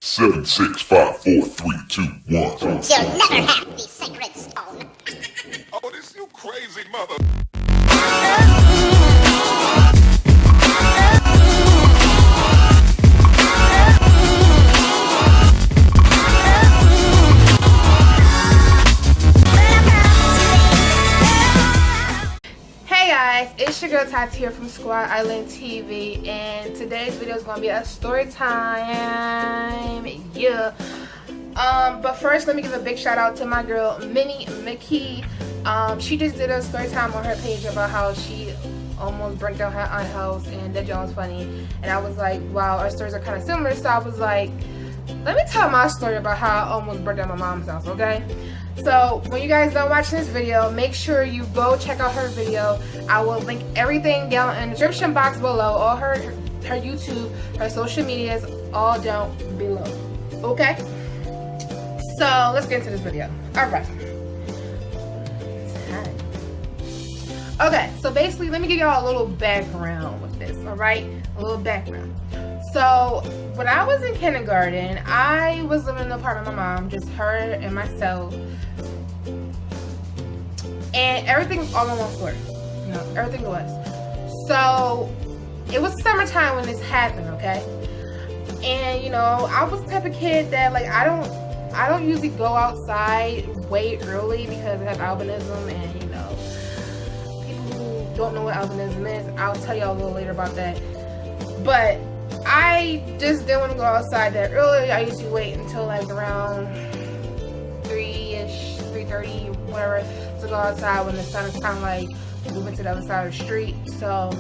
7, 6, 5, 4, 3, 2, 1. You'll never have the sacred stone. Oh, this you crazy mother. Hey guys, it's your girl Tati here from Squad Island TV, and today's video is gonna be a story time. Yeah. But first, let me give a big shout out to my girl Minnie McKee. She just did a story time on her page about how she almost burnt down her aunt's house, and that y'all was funny. And I was like, wow, our stories are kind of similar. So I was like, let me tell my story about how I almost burnt down my mom's house, okay? So when you guys done watching this video, make sure you go check out her video. I will link everything down in the description box below. All her YouTube, her social medias, all down below. Okay? So let's get into this video. Alright. Okay, so basically let me give y'all a little background with this, alright? A little background. So when I was in kindergarten, I was living in the apartment with my mom, just her and myself. And everything was all on one floor. You know, everything was. So it was summertime when this happened, okay? And you know, I was the type of kid that like I don't usually go outside way early because I have albinism, and you know, people who don't know what albinism is, I'll tell y'all a little later about that. But I just didn't want to go outside that early. I usually wait until like around 3-ish, 3:30, whatever, to go outside when the sun is kind of like moving to the other side of the street. So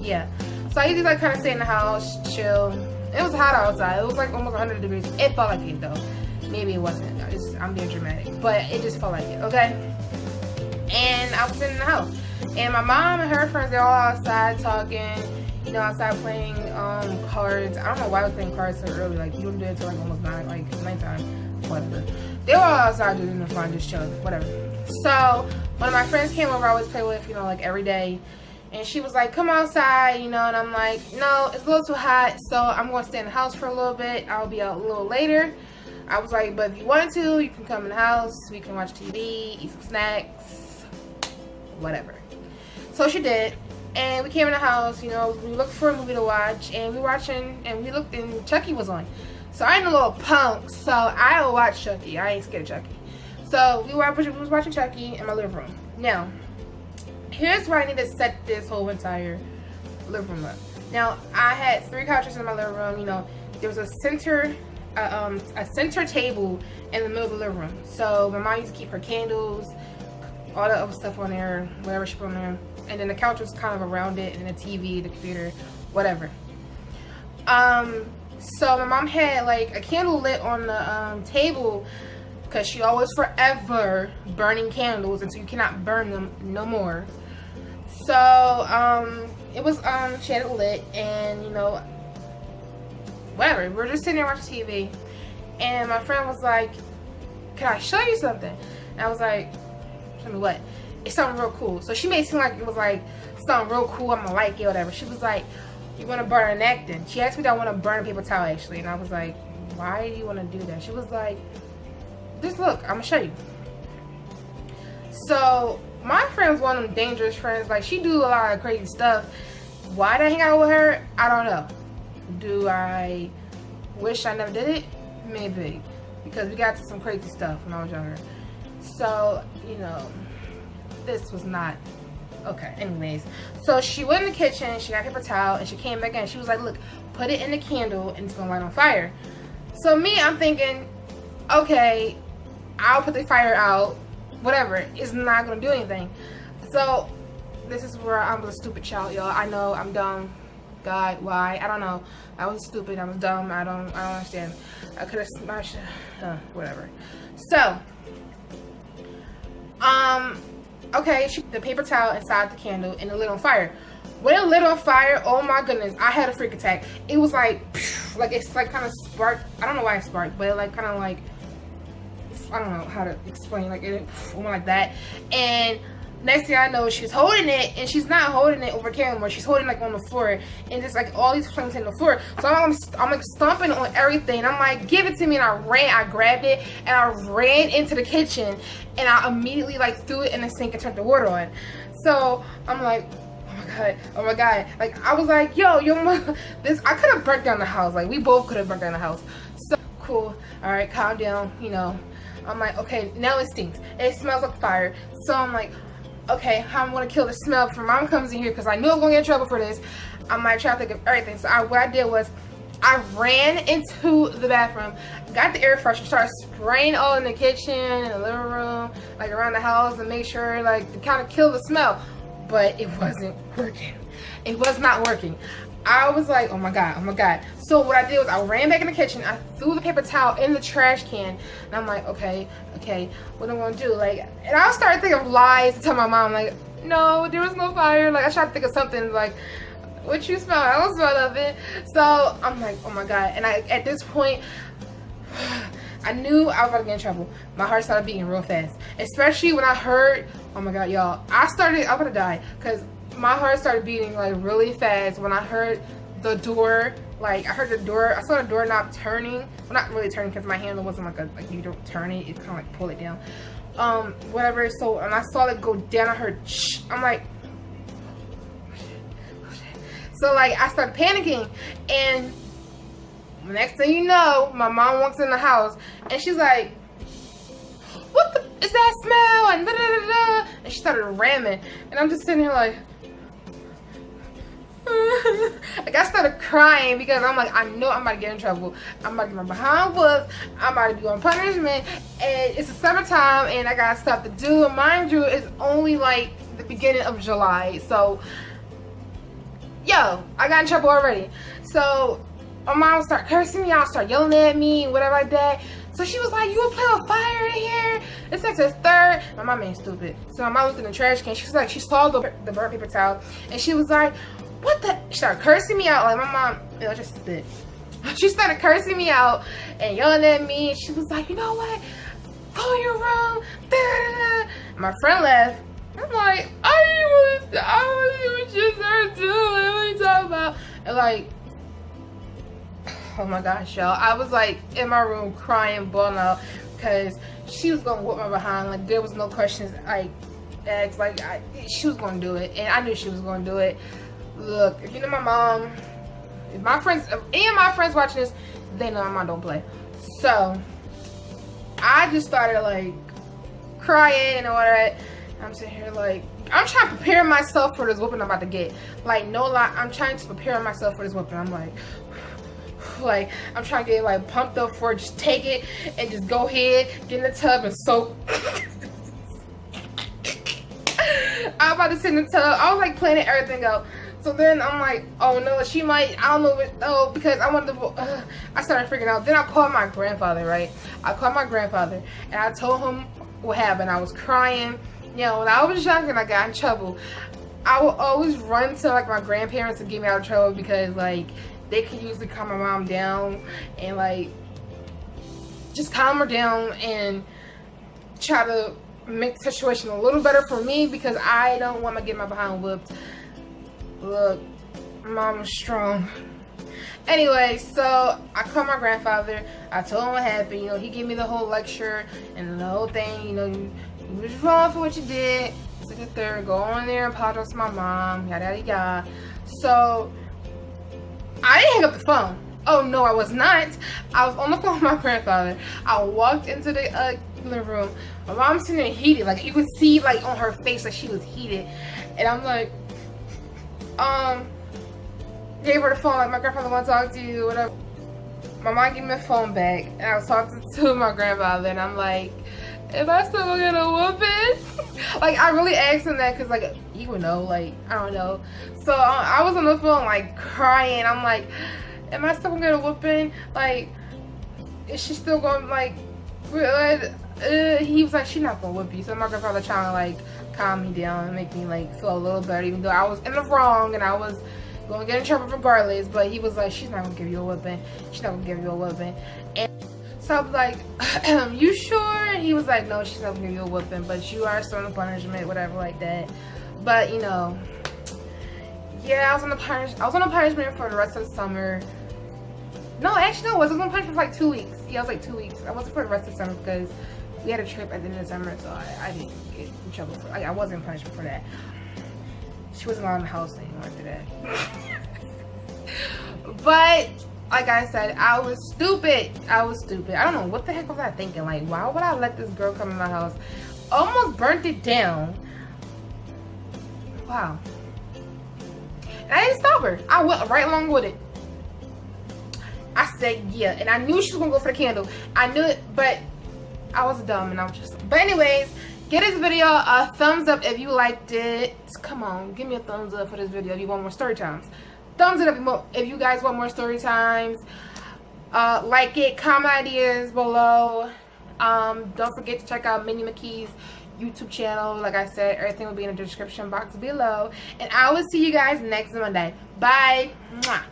yeah, so I usually like kind of stay in the house, chill. It was hot outside. It was like almost 100 degrees. It felt like it though. Maybe it wasn't. I'm being dramatic, but it just felt like it. Okay. And I was in the house, and my mom and her friends, they're all outside talking. You know, outside playing cards. I don't know why I was playing cards so early. Like, you don't do it until like almost nighttime, whatever. They were all outside doing the fun, just chilling, whatever. So one of my friends came over, I always play with, you know, like every day. And she was like, come outside, you know, and I'm like, no, it's a little too hot, so I'm going to stay in the house for a little bit. I'll be out a little later. I was like, but if you want to, you can come in the house. We can watch TV, eat some snacks, whatever. So she did. And we came in the house, you know, we looked for a movie to watch, and we watching, and we looked, and Chucky was on. So I ain't a little punk, so I watch Chucky. I ain't scared of Chucky. So we was watching Chucky in my living room. Now, here's where I need to set this whole entire living room up. Now, I had 3 couches in my living room. You know, there was a center table in the middle of the living room. So my mom used to keep her candles, all the other stuff on there, whatever she put on there. And then the couch was kind of around it, and the TV, the computer, whatever. So my mom had like a candle lit on the table, because she always forever burning candles until you cannot burn them no more. So it was she had it lit, and you know, whatever, we're just sitting there watching TV, and my friend was like, can I show you something? And I was like, show me what? It's something real cool. So she made it seem like it was like something real cool, I'm gonna like it, whatever. She was like, you wanna burn a napkin? She asked me if I wanna burn a paper towel actually, and I was like, why do you wanna do that? She was like, just look, I'm gonna show you. So my friend's one of them dangerous friends. Like, she do a lot of crazy stuff. Why did I hang out with her? I don't know. Do I wish I never did it? Maybe, because we got to some crazy stuff when I was younger. So, you know, this was not okay. Anyways, so she went in the kitchen, she got a paper towel, and she came back in. She was like, look, put it in the candle and it's gonna light on fire. So me, I'm thinking, okay, I'll put the fire out, whatever, it's not gonna do anything. So this is where I'm a stupid child, y'all. I know I'm dumb. God, why? I don't know. I was stupid, I was dumb, I don't understand. I could have smashed whatever. So okay, she put the paper towel inside the candle and it lit on fire. When it lit on fire, oh my goodness, I had a freak attack. It was like it's like kind of sparked. I don't know why it sparked, but it like kind of like, I don't know how to explain, like it went like that. And next thing I know, she's holding it, and she's not holding it over camera. She's holding like on the floor, and just like all these flames hitting the floor. So I'm like stomping on everything. I'm like, give it to me, and I grabbed it, and I ran into the kitchen, and I immediately like threw it in the sink and turned the water on. So I'm like, oh my god, like I was like, yo, this, I could have burnt down the house. Like we both could have burnt down the house. So cool, all right, calm down, you know. I'm like, okay, now it stinks. It smells like fire. So I'm like, okay, how I'm gonna kill the smell before mom comes in here, because I knew I was gonna get in trouble for this. I'm like trying to think of everything. So what I did was I ran into the bathroom, got the air freshener, started spraying all in the kitchen, in the living room, like around the house, and make sure like to kind of kill the smell. But it wasn't working. It was not working. I was like, oh my god, oh my god. So what I did was I ran back in the kitchen, I threw the paper towel in the trash can, and I'm like, okay, what am I gonna do? Like, and I started thinking of lies to tell my mom, like, no, there was no fire. Like, I tried to think of something like, what you smell? I don't smell of it. So I'm like, oh my god. And at this point, I knew I was about to get in trouble. My heart started beating real fast, especially when I heard, oh my god, y'all, I'm gonna die, because my heart started beating like really fast when I heard the door. Like I heard the door, I saw the doorknob turning. Well, not really turning, because my handle wasn't like you don't turn it, it's kind of like pull it down, whatever. So and I saw it go down, I heard shh. I'm like, so like I started panicking, and the next thing you know, my mom walks in the house and she's like, what the is that smell? And da da da da. And she started ramming, and I'm just sitting here like like I started crying, because I'm like, I know I'm about to get in trouble. I'm about to get my behind whooped. I'm about to be on punishment, and it's the summertime, and I got stuff to do. And mind you, it's only like the beginning of July, so yo, I got in trouble already. So my mom started cursing me out, started yelling at me, and whatever like that. So she was like, you would play with fire in here? It's like the third. My mom ain't stupid. So my mom looked in the trash can. She was like, she saw the burnt paper towel, and she was like, what the? She started cursing me out. Like my mom, you know, just spit. She started cursing me out and yelling at me. And she was like, you know what? Go in your room. Da, da, da. My friend left. I'm like, I was just her doing. What are you talking about? And like, oh my gosh, y'all, I was like in my room crying, bawling out, because she was gonna whoop my behind. Like there was no questions like asked. Like she was gonna do it, and I knew she was gonna do it. Look, if you know my mom, if my friends, if any of my friends watching this, they know my mom don't play. So I just started like crying and all that. I'm sitting here like, I'm trying to prepare myself for this whooping I'm about to get. Like no lie, I'm trying to prepare myself for this whooping. I'm like I'm trying to get like pumped up for it. Just take it and just go ahead, get in the tub and soak. I'm about to sit in the tub. I was like planning everything out. So then I'm like, oh no, she might, I don't know what, oh, because I wanted to, I started freaking out. Then I called my grandfather, right? I called my grandfather, and I told him what happened. I was crying. You know, when I was young and I got in trouble, I would always run to like my grandparents to get me out of trouble, because like they could usually calm my mom down and like just calm her down and try to make the situation a little better for me, because I don't want to get my behind whooped. Look, mom was strong. Anyway, so I called my grandfather. I told him what happened. You know, he gave me the whole lecture and the whole thing. You know, you was wrong for what you did. It's like a third. Go on there and apologize to my mom. Yada yada yada. So I didn't hang up the phone. Oh no, I was not. I was on the phone with my grandfather. I walked into the living room. My mom's sitting there heated. Like you could see like on her face that she was heated. And I'm like, gave her the phone, like my grandfather wants to talk to you, whatever. My mom gave me the phone back, and I was talking to my grandfather, and I'm like, am I still gonna get a whooping? Like I really asked him that, because like he would know, like I don't know. So I was on the phone like crying. I'm like, am I still gonna get a whooping? Like is she still gonna like he was like, she's not gonna whoop you. So my grandfather trying to like calm me down and make me like feel a little better, even though I was in the wrong and I was gonna get in trouble regardless. But he was like, she's not gonna give you a whooping. She's not gonna give you a whooping. And So I was like, you sure? And he was like, no, she's not gonna give you a whooping, but you are still on punishment, whatever like that. But you know, yeah, I was on the punishment for the rest of the summer. No, actually, no, I was on punishment for like 2 weeks. Yeah, it was like 2 weeks. I wasn't for the rest of the summer because we had a trip at the end of the summer, so I didn't get in trouble for. Like, I wasn't in punishment for that. She wasn't allowed in the house anymore after that. But like I said, I was stupid. I don't know what the heck was I thinking. Like, why would I let this girl come in my house? Almost burnt it down. Wow. And I didn't stop her. I went right along with it. I said yeah, and I knew she was gonna go for the candle. I knew it, but I was dumb and I was just. But anyways, give this video a thumbs up if you liked it. Come on, give me a thumbs up for this video if you want more story times. Thumbs it up if you guys want more story times. Like it, comment ideas below. Don't forget to check out Minnie McKey's YouTube channel. Like I said, everything will be in the description box below. And I will see you guys next Monday. Bye. Mwah.